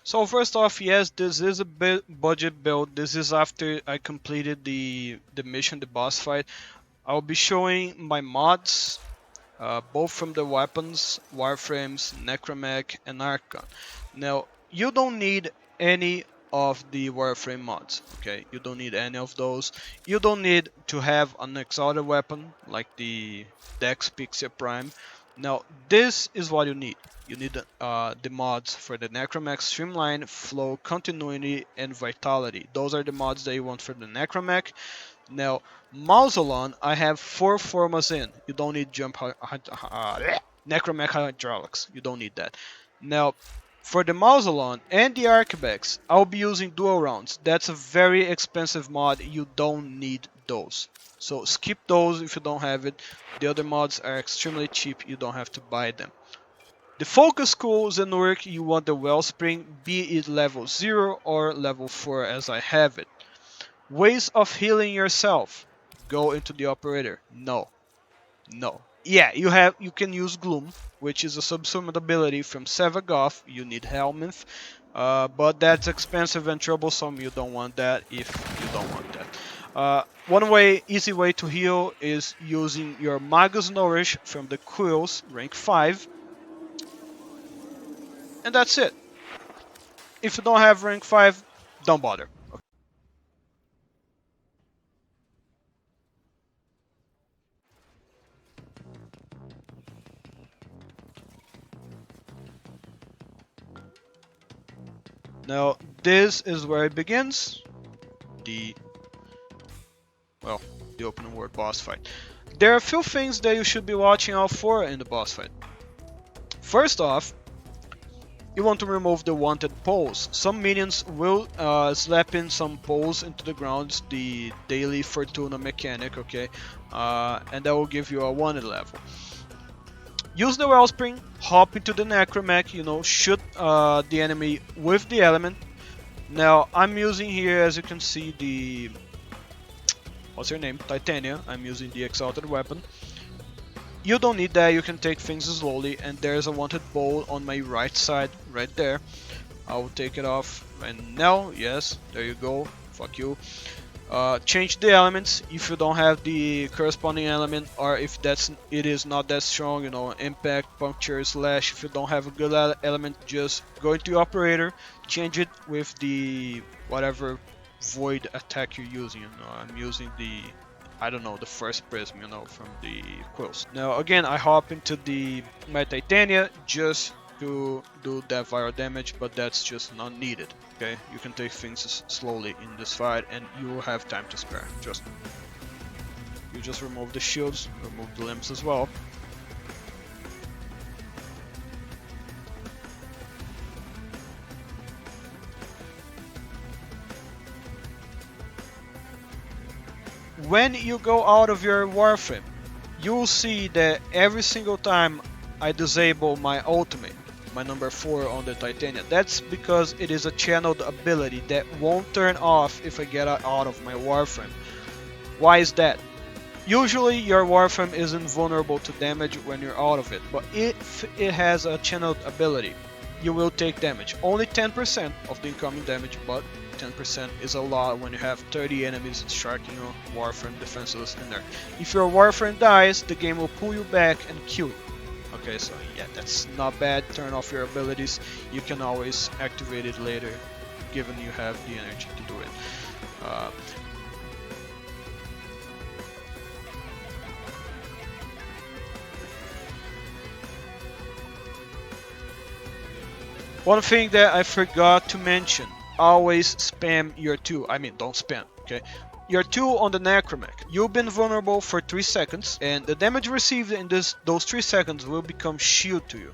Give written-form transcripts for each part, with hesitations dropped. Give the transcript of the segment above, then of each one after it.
So first off, yes, this is a bit budget build. This is after I completed the mission, the boss fight. I'll be showing my mods, both from the weapons, warframes, Necramech, and Archon. Now, you don't need any of the warframe mods, okay? You don't need any of those. You don't need to have an exalted weapon like the Dex Pixia Prime. Now, this is what you need. You need the mods for the Necramech Streamline, Flow, Continuity, and Vitality. Those are the mods that you want for the Necramech. Now, Mausolon, I have 4 formas in. You don't need Necromech Hydraulics. You don't need that. Now, for the Mausolon and the Archivex, I'll be using dual rounds. That's a very expensive mod. You don't need those. So skip those if you don't have it. The other mods are extremely cheap. You don't have to buy them. The focus schools and work, you want the Wellspring, be it level 0 or level 4 as I have it. Ways of healing yourself. Go into the operator. No. No. Yeah, you can use Gloom, which is a subsumed ability from Sevagoth. You need Helminth. But that's expensive and troublesome. You don't want that if you don't want that. One way, easy way to heal is using your Magus Nourish from the Quills, rank 5. And that's it. If you don't have rank 5, don't bother. Now, this is where it begins. The well, the open world boss fight. There are a few things that you should be watching out for in the boss fight. First off, you want to remove the wanted poles. Some minions will slap in some poles into the ground, the daily Fortuna mechanic, okay? And that will give you a wanted level. Use the Wellspring, hop into the Necramech, shoot the enemy with the element. Now, I'm using here, as you can see, the what's her name? Titania. I'm using the exalted weapon. You don't need that, you can take things slowly, and there's a wanted bowl on my right side, right there. I will take it off right now. Yes, there you go. Fuck you. Change the elements if you don't have the corresponding element, or if it is not that strong, impact, puncture, slash. If you don't have a good element, just go into your operator, change it with the whatever void attack you're using. I'm using the, I don't know, the first prism, from the quills. Now again, I hop into my Titania just to do that viral damage, but that's just not needed. Okay, you can take things slowly in this fight, and you will have time to spare. Just you just remove the shields, remove the limbs as well. When you go out of your warframe, you will see that every single time I disable my ultimate, my number 4 on the Titania, that's because it is a channeled ability that won't turn off if I get out of my warframe. Why is that? Usually your warframe is invulnerable to damage when you're out of it, but if it has a channeled ability, you will take damage. Only 10% of the incoming damage, but 10% is a lot when you have 30 enemies striking your warframe defenseless in there. If your warframe dies, the game will pull you back and kill you. Okay, so yeah, that's not bad. Turn off your abilities. You can always activate it later, given you have the energy to do it. One thing that I forgot to mention, always spam your 2. I mean, don't spam, okay? Your 2 on the Necramech. You've been vulnerable for 3 seconds, and the damage received in those 3 seconds will become shield to you.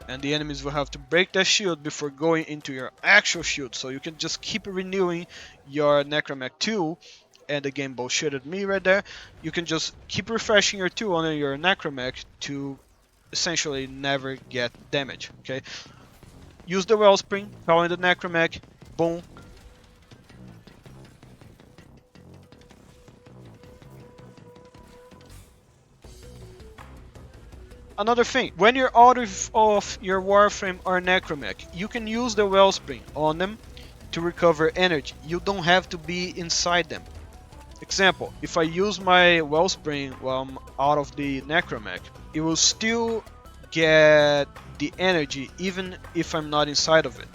And the enemies will have to break that shield before going into your actual shield, so you can just keep renewing your Necramech 2, and the game bullshitted me right there. You can just keep refreshing your 2 on your Necramech to essentially never get damage, okay? Use the Wellspring, power in the Necramech, boom. Another thing, when you're out of your Warframe or Necramech, you can use the Wellspring on them to recover energy. You don't have to be inside them. Example, if I use my Wellspring while I'm out of the Necramech, it will still get the energy even if I'm not inside of it.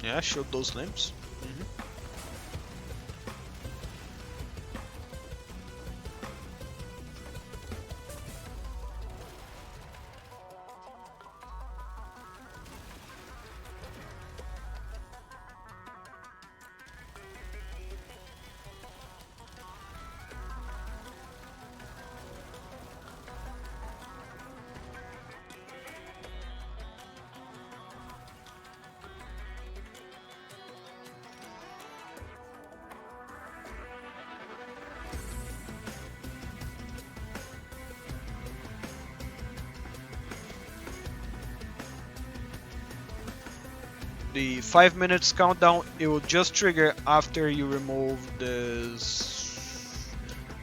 Yeah, I showed those limbs. The 5 minutes countdown, it will just trigger after you remove this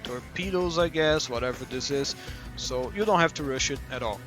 torpedoes, I guess, whatever this is, so you don't have to rush it at all.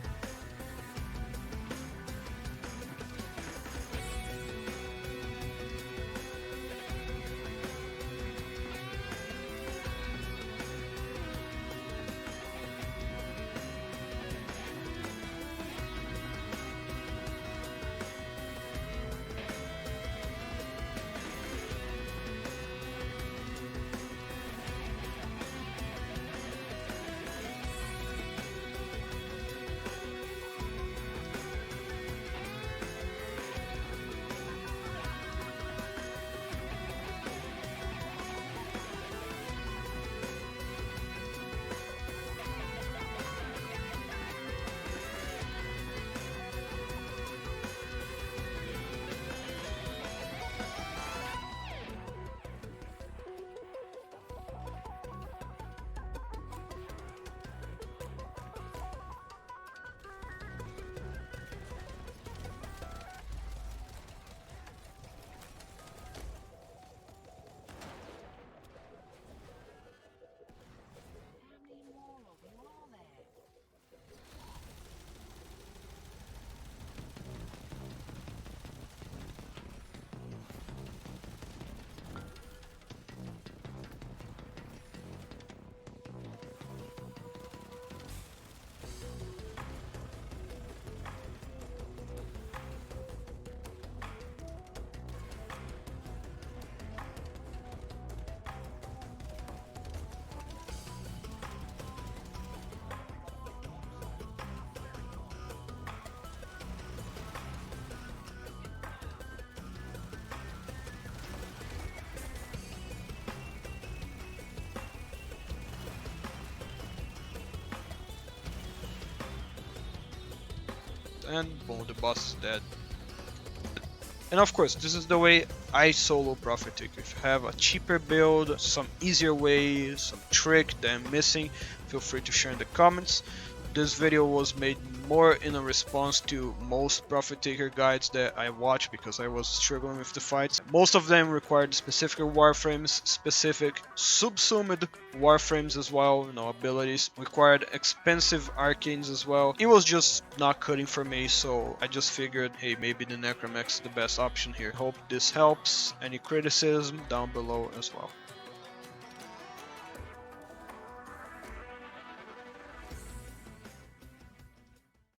And boom, the boss is dead. And of course, this is the way I solo Profit Taker. If you have a cheaper build, some easier way, some trick that I'm missing, feel free to share in the comments. This video was made more in a response to most Profit Taker guides that I watched because I was struggling with the fights. Most of them required specific warframes, specific subsumed warframes as well, abilities. Required expensive arcanes as well. It was just not cutting for me, so I just figured, hey, maybe the Necramech is the best option here. Hope this helps. Any criticism down below as well.